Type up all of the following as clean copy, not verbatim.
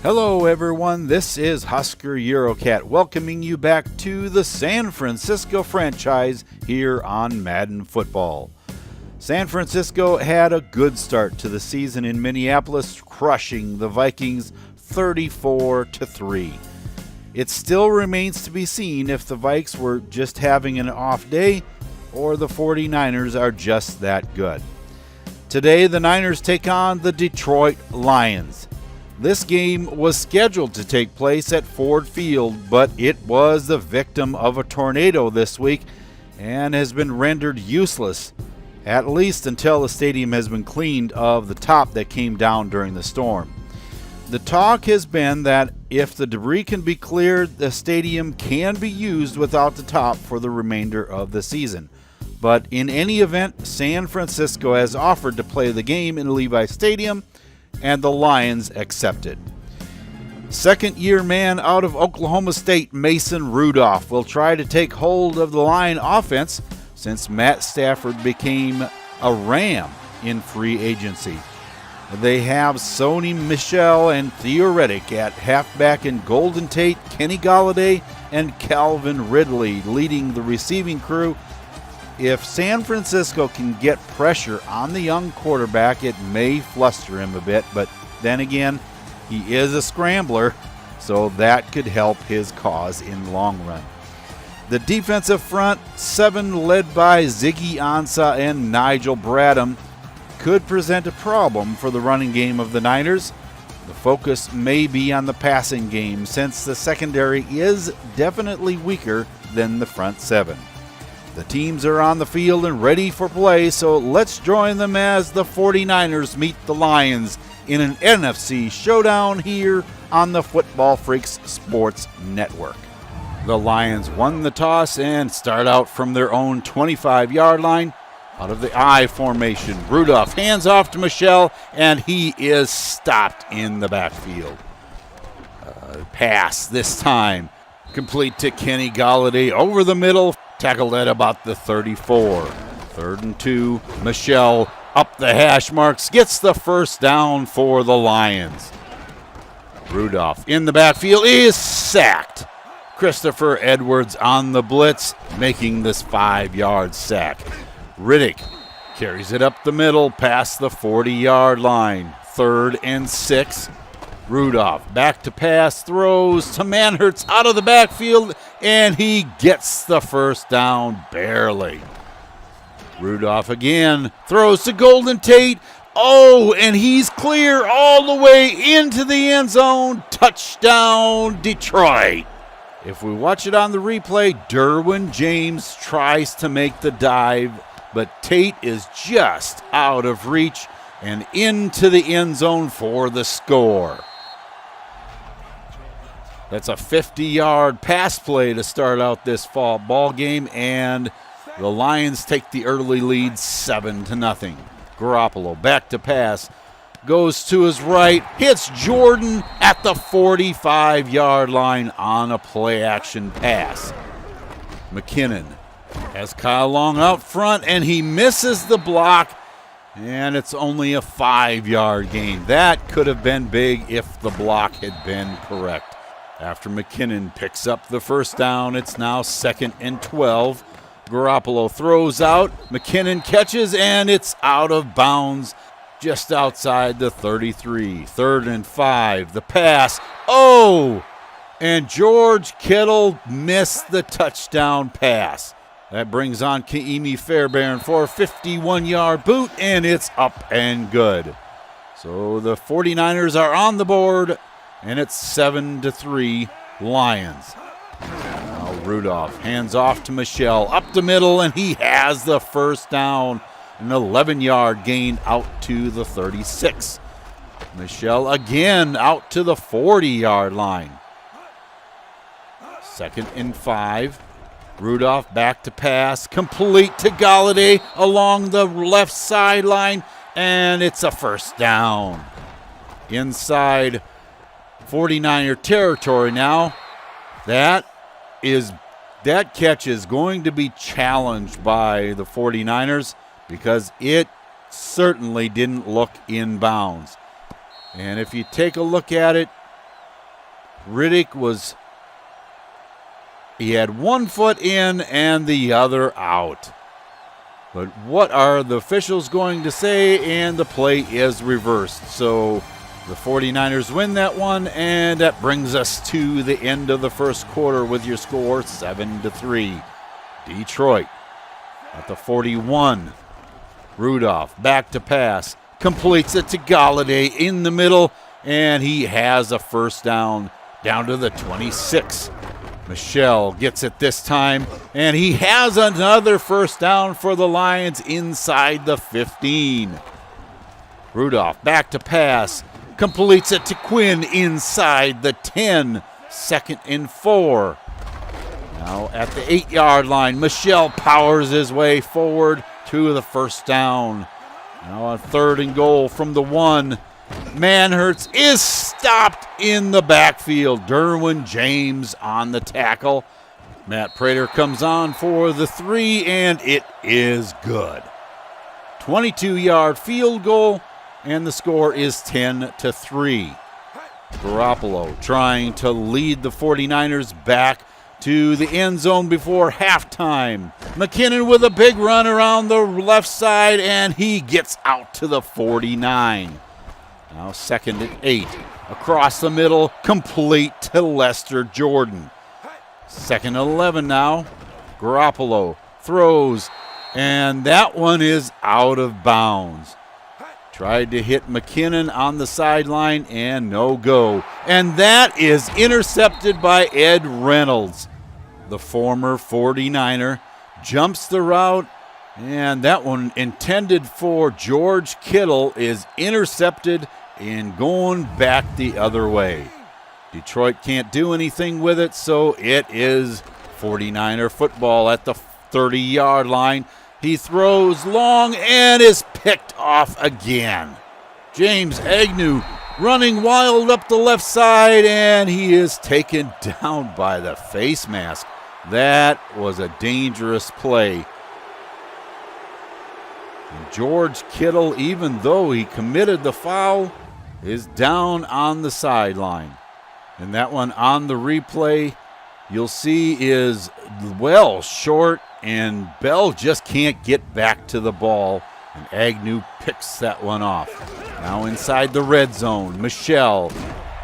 Hello everyone, this is Husker Eurocat welcoming you back to the San Francisco franchise here on Madden Football. San Francisco had a good start to the season in Minneapolis, crushing the Vikings 34-3. It still remains to be seen if the Vikes were just having an off day or the 49ers are just that good. Today the Niners take on the Detroit Lions. This game was scheduled to take place at Ford Field, but it was the victim of a tornado this week and has been rendered useless, at least until the stadium has been cleaned of the top that came down during the storm. The talk has been that if the debris can be cleared, the stadium can be used without the top for the remainder of the season. But in any event, San Francisco has offered to play the game in Levi Stadium, and the Lions accepted. Second-year man out of Oklahoma State, Mason Rudolph, will try to take hold of the Lion offense since Matt Stafford became a Ram in free agency. They have Sony Michel and Theo Riddick at halfback and Golden Tate, Kenny Golladay, and Calvin Ridley leading the receiving crew. If San Francisco can get pressure on the young quarterback, it may fluster him a bit, but then again, he is a scrambler, so that could help his cause in the long run. The defensive front, seven led by Ziggy Ansah and Nigel Bradham, could present a problem for the running game of the Niners. The focus may be on the passing game since the secondary is definitely weaker than the front seven. The teams are on the field and ready for play, so let's join them as the 49ers meet the Lions in an NFC showdown here on the Football Freaks Sports Network. The Lions won the toss and start out from their own 25-yard line. Out of the I formation, Rudolph hands off to Michel, and he is stopped in the backfield. Pass this time, complete to Kenny Golladay over the middle. Tackled at about the 34. 3rd and 2. Michel up the hash marks, gets the first down for the Lions. Rudolph in the backfield is sacked. Christopher Edwards on the blitz, making this 5-yard sack. Riddick carries it up the middle past the 40-yard line. 3rd and 6. Rudolph back to pass, throws to Manhertz out of the backfield, and he gets the first down barely. Rudolph again throws to Golden Tate. Oh, and he's clear all the way into the end zone. Touchdown, Detroit. If we watch it on the replay, Derwin James tries to make the dive, but Tate is just out of reach and into the end zone for the score. That's a 50-yard pass play to start out this fall ball game, and the Lions take the early lead 7-0. Garoppolo back to pass, goes to his right, hits Jordan at the 45-yard line on a play-action pass. McKinnon has Kyle Long out front, and he misses the block, and it's only a 5-yard gain. That could have been big if the block had been correct. After McKinnon picks up the first down, it's now 2nd and 12. Garoppolo throws out, McKinnon catches, and it's out of bounds just outside the 33. 3rd and 5, the pass. Oh! And George Kittle missed the touchdown pass. That brings on Ka'imi Fairbairn for a 51-yard boot, and it's up and good. So the 49ers are on the board, and it's 7-3 Lions. Now Rudolph hands off to Michel up the middle, and he has the first down. An 11-yard gain out to the 36. Michel again out to the 40-yard line. 2nd and 5. Rudolph back to pass, complete to Golladay along the left sideline, and it's a first down. Inside 49er territory now. That catch is going to be challenged by the 49ers because it certainly didn't look in bounds. And if you take a look at it, Riddick he had one foot in and the other out. But what are the officials going to say? And the play is reversed. So the 49ers win that one, and that brings us to the end of the first quarter with your score 7-3. Detroit at the 41. Rudolph back to pass. Completes it to Galladay in the middle, and he has a first down to the 26. Michelle gets it this time, and he has another first down for the Lions inside the 15. Rudolph back to pass. Completes it to Quinn inside the 10. 2nd and 4. Now at the 8-yard line, Michelle powers his way forward to the first down. Now on 3rd and goal from the 1. Manhertz is stopped in the backfield. Derwin James on the tackle. Matt Prater comes on for the 3, and it is good. 22-yard field goal, and the score is 10-3. Garoppolo trying to lead the 49ers back to the end zone before halftime. McKinnon with a big run around the left side, and he gets out to the 49. Now 2nd and 8. Across the middle, complete to Lester Jordan. 2nd and 11 now. Garoppolo throws, and that one is out of bounds. Tried to hit McKinnon on the sideline, and no go. And that is intercepted by Ed Reynolds, the former 49er. Jumps the route, and that one intended for George Kittle is intercepted and going back the other way. Detroit can't do anything with it, so it is 49er football at the 30-yard line. He throws long and is picked off again. James Agnew running wild up the left side, and he is taken down by the face mask. That was a dangerous play. And George Kittle, even though he committed the foul, is down on the sideline. And that one on the replay, you'll see is well short, and Bell just can't get back to the ball, and Agnew picks that one off. Now inside the red zone, Michelle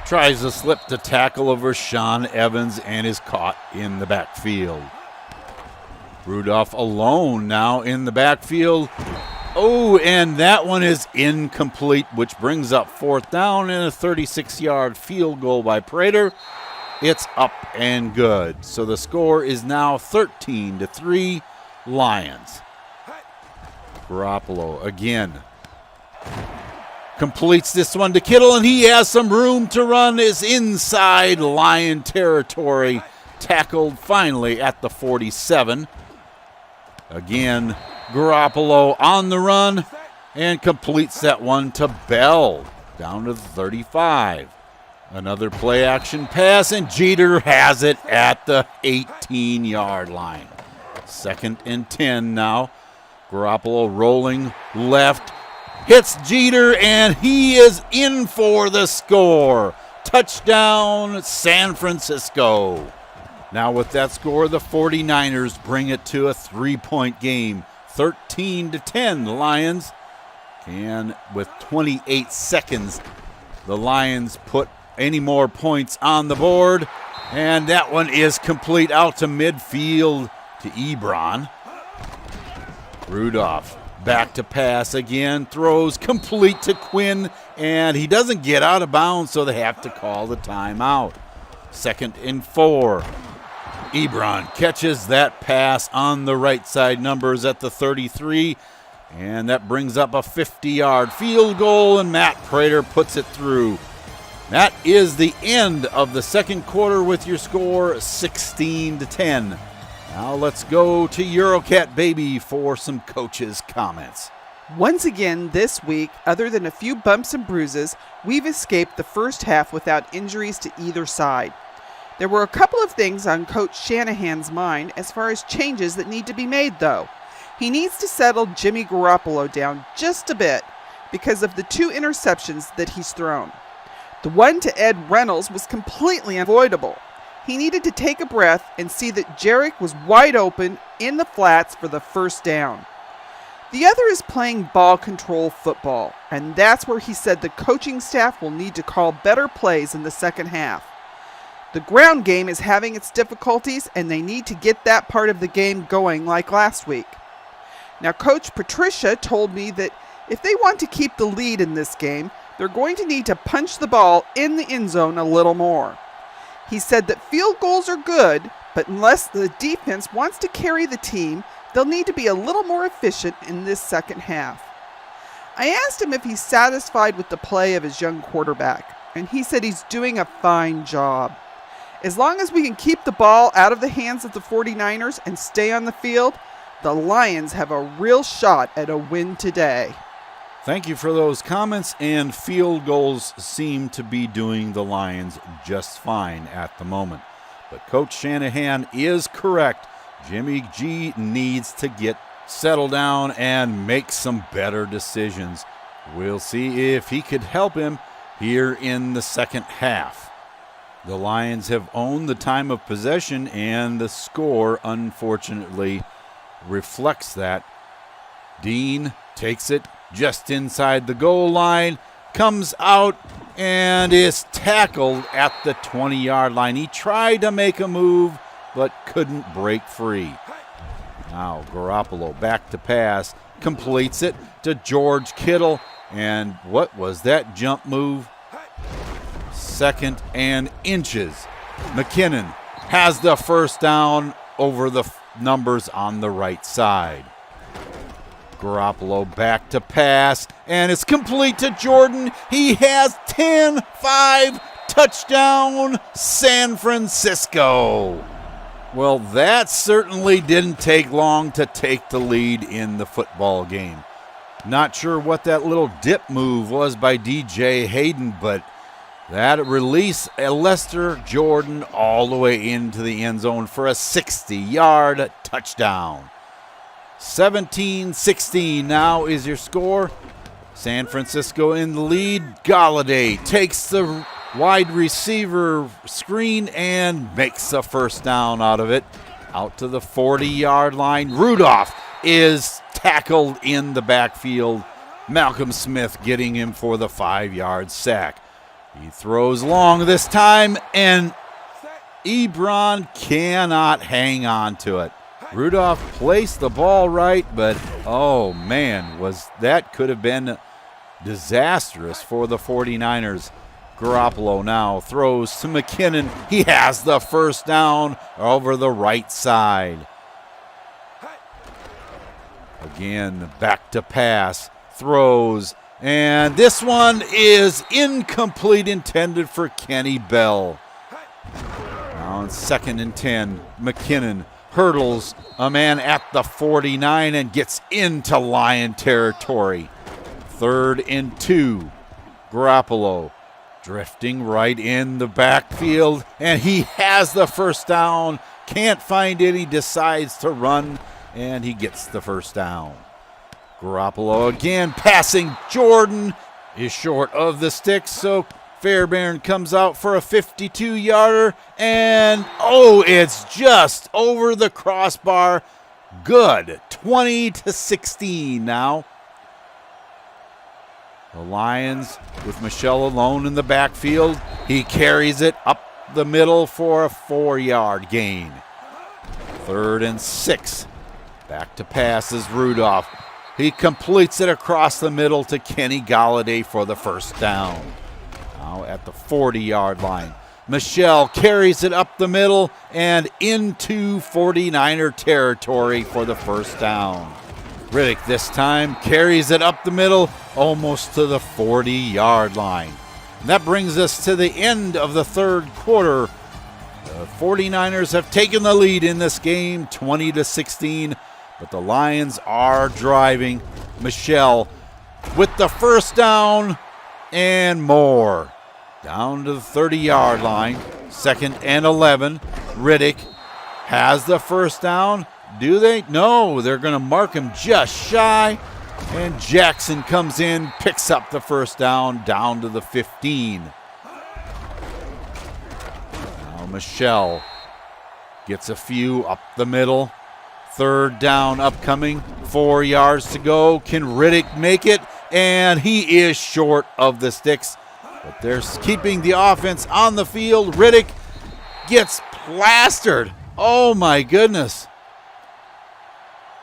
tries to slip the tackle of Rashaan Evans and is caught in the backfield. Rudolph alone now in the backfield. Oh, and that one is incomplete, which brings up 4th down and a 36-yard field goal by Prater. It's up and good. So the score is now 13-3 Lions. Garoppolo again completes this one to Kittle, and he has some room to run. Is inside Lion territory. Tackled finally at the 47. Again, Garoppolo on the run and completes that one to Bell down to the 35. Another play action pass, and Jeter has it at the 18-yard line. 2nd and 10 now. Garoppolo rolling left, hits Jeter, and he is in for the score. Touchdown, San Francisco. Now with that score, the 49ers bring it to a 3-point game. 13-10 Lions. And with 28 seconds, the Lions put any more points on the board. And that one is complete out to midfield to Ebron. Rudolph back to pass again, throws complete to Quinn, and he doesn't get out of bounds, so they have to call the timeout. 2nd and 4. Ebron catches that pass on the right side, numbers at the 33, and that brings up a 50-yard field goal, and Matt Prater puts it through. That is the end of the second quarter with your score 16-10. Now let's go to Eurocat Baby for some coaches' comments. Once again this week, other than a few bumps and bruises, we've escaped the first half without injuries to either side. There were a couple of things on Coach Shanahan's mind as far as changes that need to be made, though. He needs to settle Jimmy Garoppolo down just a bit because of the 2 interceptions that he's thrown. The one to Ed Reynolds was completely unavoidable. He needed to take a breath and see that Jarek was wide open in the flats for the first down. The other is playing ball control football, and that's where he said the coaching staff will need to call better plays in the second half. The ground game is having its difficulties, and they need to get that part of the game going like last week. Now, Coach Patricia told me that if they want to keep the lead in this game, they're going to need to punch the ball in the end zone a little more. He said that field goals are good, but unless the defense wants to carry the team, they'll need to be a little more efficient in this second half. I asked him if he's satisfied with the play of his young quarterback, and he said he's doing a fine job. As long as we can keep the ball out of the hands of the 49ers and stay on the field, the Lions have a real shot at a win today. Thank you for those comments, and field goals seem to be doing the Lions just fine at the moment. But Coach Shanahan is correct. Jimmy G needs to get settled down and make some better decisions. We'll see if he could help him here in the second half. The Lions have owned the time of possession, and the score, unfortunately, reflects that. Dean takes it just inside the goal line, comes out, and is tackled at the 20-yard line. He tried to make a move, but couldn't break free. Now Garoppolo back to pass, completes it to George Kittle, and what was that jump move? 2nd and inches. McKinnon has the first down over the numbers on the right side. Garoppolo back to pass, and it's complete to Jordan. He has 10-5, touchdown San Francisco. Well, that certainly didn't take long to take the lead in the football game. Not sure what that little dip move was by DJ Hayden, but that released Lester Jordan all the way into the end zone for a 60-yard touchdown. 17-16 now is your score. San Francisco in the lead. Galladay takes the wide receiver screen and makes a first down out of it. Out to the 40-yard line. Rudolph is tackled in the backfield. Malcolm Smith getting him for the 5-yard sack. He throws long this time, and Ebron cannot hang on to it. Rudolph placed the ball right, but oh man, that could have been disastrous for the 49ers. Garoppolo now throws to McKinnon. He has the first down over the right side. Again, back to pass, throws, and this one is incomplete, intended for Kenny Bell. Now on 2nd and 10, McKinnon hurdles a man at the 49 and gets into Lion territory. 3rd and 2, Garoppolo drifting right in the backfield, and he has the first down. Can't find any, decides to run, and he gets the first down. Garoppolo again passing. Jordan is short of the sticks, so Fairbairn comes out for a 52-yarder, and it's just over the crossbar. Good. 20-16 now. The Lions with Michelle alone in the backfield. He carries it up the middle for a 4-yard gain. 3rd and 6. Back to pass is Rudolph. He completes it across the middle to Kenny Galladay for the first down. Now at the 40-yard line. Michelle carries it up the middle and into 49er territory for the first down. Riddick this time carries it up the middle almost to the 40-yard line. And that brings us to the end of the 3rd quarter. The 49ers have taken the lead in this game, 20-16. But the Lions are driving. Michelle with the first down and more. Down to the 30-yard line. 2nd and 11. Riddick has the first down. Do they? No, they're going to mark him just shy. And Jackson comes in, picks up the first down to the 15. Michelle gets a few up the middle. Third down upcoming. 4 yards to go. Can Riddick make it? And he is short of the sticks. But they're keeping the offense on the field. Riddick gets plastered. Oh my goodness.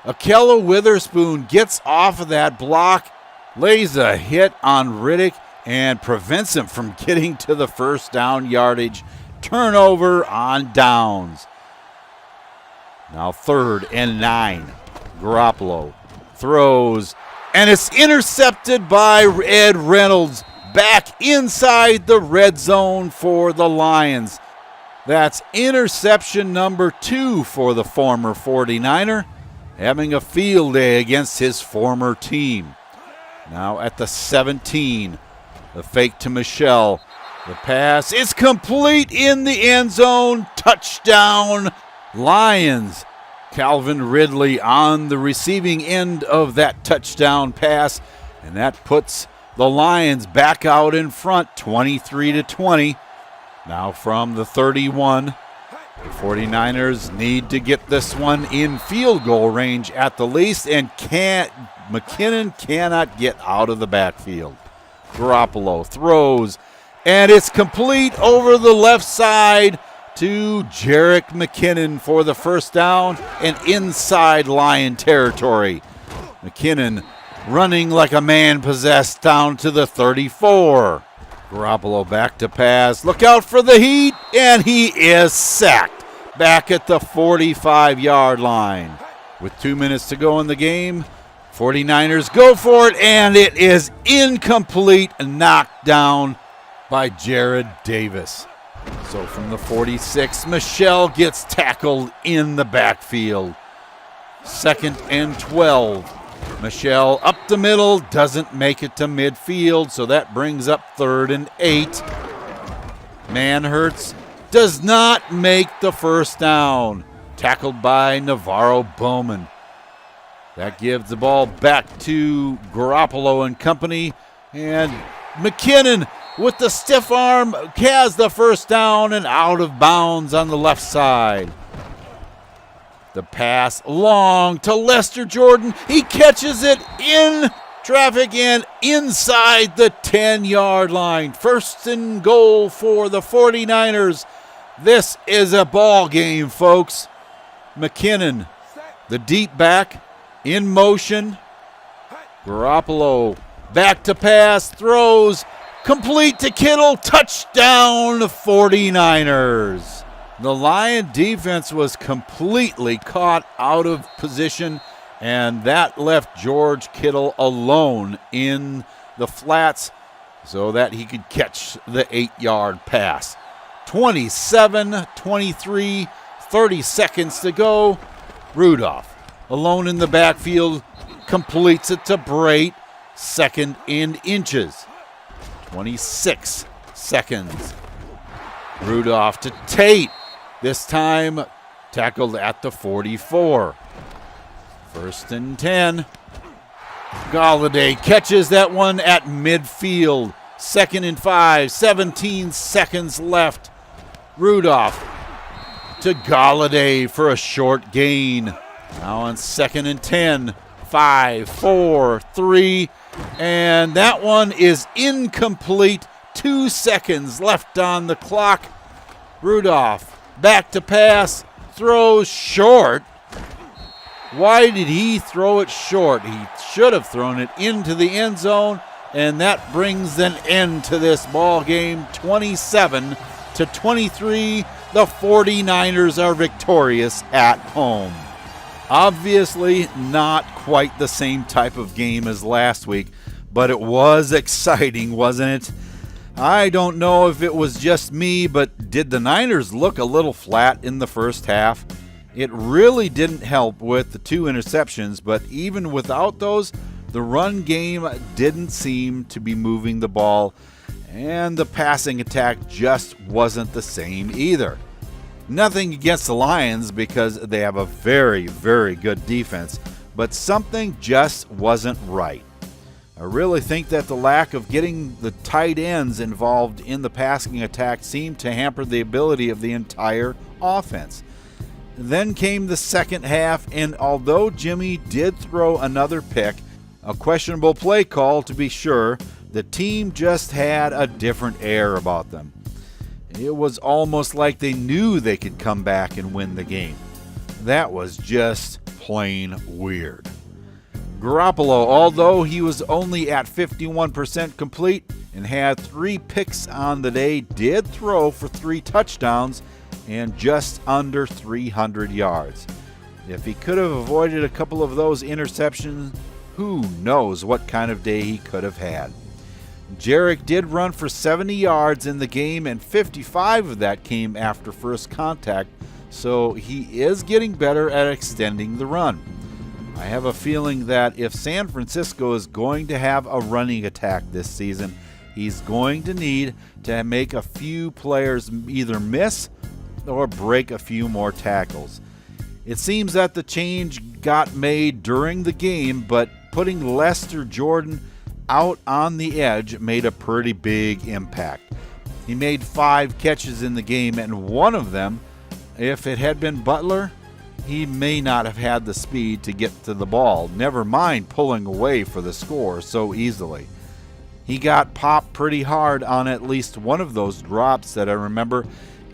Akella Witherspoon gets off of that block, lays a hit on Riddick, and prevents him from getting to the first down yardage. Turnover on downs. Now 3rd and 9. Garoppolo throws, and it's intercepted by Ed Reynolds. Back inside the red zone for the Lions. That's interception number 2 for the former 49er, having a field day against his former team. Now at the 17, the fake to Michelle. The pass is complete in the end zone. Touchdown, Lions. Calvin Ridley on the receiving end of that touchdown pass, and that puts the Lions back out in front, 23-20. Now from the 31, the 49ers need to get this one in field goal range at the least, and McKinnon cannot get out of the backfield. Garoppolo throws, and it's complete over the left side to Jerick McKinnon for the first down and inside Lion territory. McKinnon running like a man possessed down to the 34. Garoppolo back to pass. Look out for the heat, and he is sacked back at the 45-yard line. With 2 minutes to go in the game, 49ers go for it, and it is incomplete, knocked down by Jared Davis. So from the 46, Michelle gets tackled in the backfield. 2nd and 12. Michelle up the middle, doesn't make it to midfield, so that brings up 3rd and 8. Manhertz does not make the first down. Tackled by Navarro Bowman. That gives the ball back to Garoppolo and company, and McKinnon with the stiff arm has the first down and out of bounds on the left side. The pass long to Lester Jordan. He catches it in traffic and inside the 10-yard line. 1st and goal for the 49ers. This is a ball game, folks. McKinnon, the deep back, in motion. Garoppolo back to pass, throws, complete to Kittle, touchdown 49ers. The Lion defense was completely caught out of position, and that left George Kittle alone in the flats so that he could catch the 8-yard pass. 27-23, 30 seconds to go. Rudolph, alone in the backfield, completes it to Brait, 2nd and inches. 26 seconds. Rudolph to Tate. This time tackled at the 44. 1st and 10. Galladay catches that one at midfield. 2nd and 5. 17 seconds left. Rudolph to Galladay for a short gain. Now on 2nd and 10. 5, 4, 3. And that one is incomplete. 2 seconds left on the clock. Rudolph back to pass, throws short. Why did he throw it short? He should have thrown it into the end zone, and that brings an end to this ball game. 27-23, the 49ers are victorious at home. Obviously not quite the same type of game as last week, but it was exciting, wasn't it? I don't know if it was just me, but did the Niners look a little flat in the first half? It really didn't help with the 2 interceptions, but even without those, the run game didn't seem to be moving the ball, and the passing attack just wasn't the same either. Nothing against the Lions because they have a very, very good defense, but something just wasn't right. I really think that the lack of getting the tight ends involved in the passing attack seemed to hamper the ability of the entire offense. Then came the second half, and although Jimmy did throw another pick, a questionable play call to be sure, the team just had a different air about them. It was almost like they knew they could come back and win the game. That was just plain weird. Garoppolo, although he was only at 51% complete and had 3 picks on the day, did throw for 3 touchdowns and just under 300 yards. If he could have avoided a couple of those interceptions, who knows what kind of day he could have had. Jarek did run for 70 yards in the game, and 55 of that came after first contact, so he is getting better at extending the run. I have a feeling that if San Francisco is going to have a running attack this season, he's going to need to make a few players either miss or break a few more tackles. It seems that the change got made during the game, but putting Lester Jordan out on the edge made a pretty big impact. He made 5 catches in the game, and one of them, if it had been Butler, he may not have had the speed to get to the ball, never mind pulling away for the score so easily. He got popped pretty hard on at least one of those drops that I remember.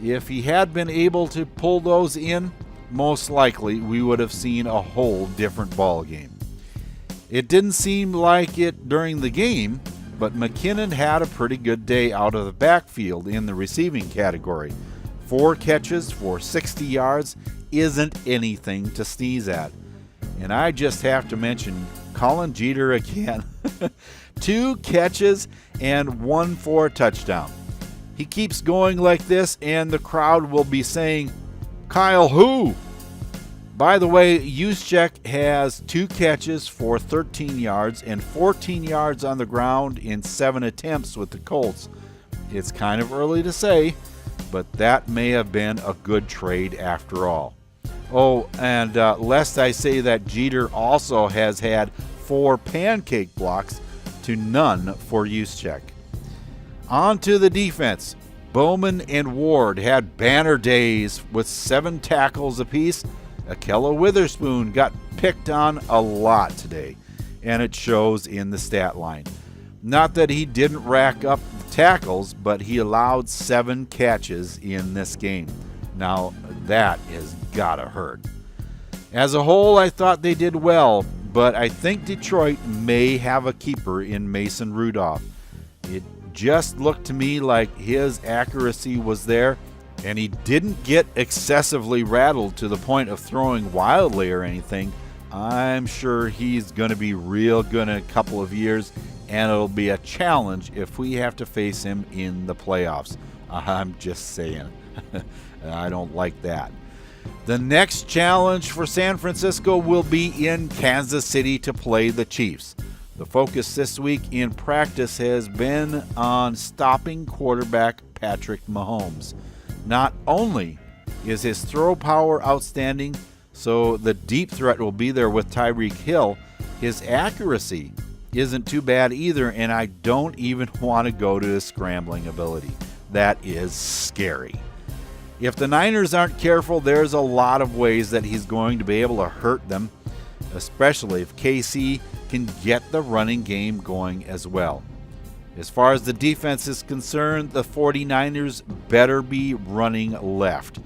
If he had been able to pull those in, most likely we would have seen a whole different ball game. It didn't seem like it during the game, but McKinnon had a pretty good day out of the backfield in the receiving category. 4 catches for 60 yards isn't anything to sneeze at. And I just have to mention Colin Jeter again. 2 catches and 1 for a touchdown. He keeps going like this, and the crowd will be saying, "Kyle who?" By the way, Juszczyk has 2 catches for 13 yards and 14 yards on the ground in 7 attempts with the Colts. It's kind of early to say, but that may have been a good trade after all. Oh, and lest I say that Jeter also has had 4 pancake blocks to none for Juszczyk. On to the defense. Bowman and Ward had banner days with 7 tackles apiece. Ahkello Witherspoon got picked on a lot today, and it shows in the stat line. Not that he didn't rack up the tackles, but he allowed 7 catches in this game. Now, that has gotta hurt. As a whole, I thought they did well, but I think Detroit may have a keeper in Mason Rudolph. It just looked to me like his accuracy was there, and he didn't get excessively rattled to the point of throwing wildly or anything. I'm sure he's going to be real good in a couple of years, and it'll be a challenge if we have to face him in the playoffs. I'm just saying. I don't like that. The next challenge for San Francisco will be in Kansas City to play the Chiefs. The focus this week in practice has been on stopping quarterback Patrick Mahomes. Not only is his throw power outstanding, so the deep threat will be there with Tyreek Hill, his accuracy isn't too bad either, and I don't even want to go to his scrambling ability. That is scary. If the Niners aren't careful, there's a lot of ways that he's going to be able to hurt them, especially if KC can get the running game going as well. As far as the defense is concerned, the 49ers better be running left,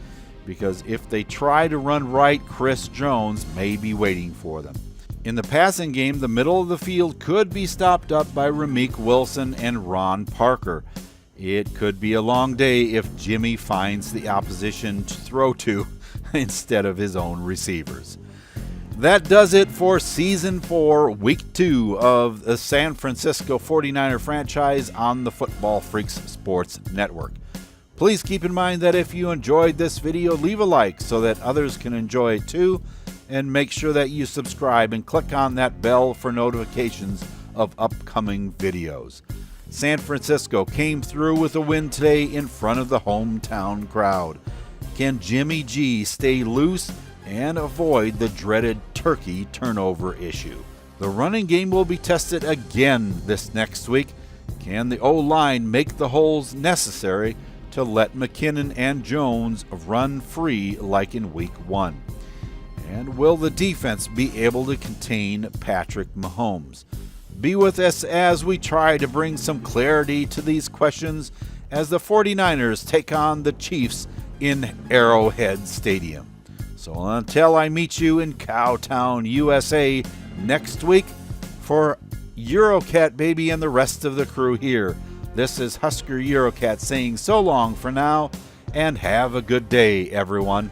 because if they try to run right, Chris Jones may be waiting for them. In the passing game, the middle of the field could be stopped up by Ramik Wilson and Ron Parker. It could be a long day if Jimmy finds the opposition to throw to instead of his own receivers. That does it for Season 4, Week 2 of the San Francisco 49er franchise on the Football Freaks Sports Network. Please keep in mind that if you enjoyed this video, leave a like so that others can enjoy it too, and make sure that you subscribe and click on that bell for notifications of upcoming videos. San Francisco came through with a win today in front of the hometown crowd. Can Jimmy G stay loose and avoid the dreaded turkey turnover issue? The running game will be tested again this next week. Can the O-line make the holes necessary to let McKinnon and Jones run free like in Week 1? And will the defense be able to contain Patrick Mahomes? Be with us as we try to bring some clarity to these questions as the 49ers take on the Chiefs in Arrowhead Stadium. So until I meet you in Cowtown, USA next week for Eurocat Baby and the rest of the crew here, this is Husker Eurocat saying so long for now and have a good day, everyone.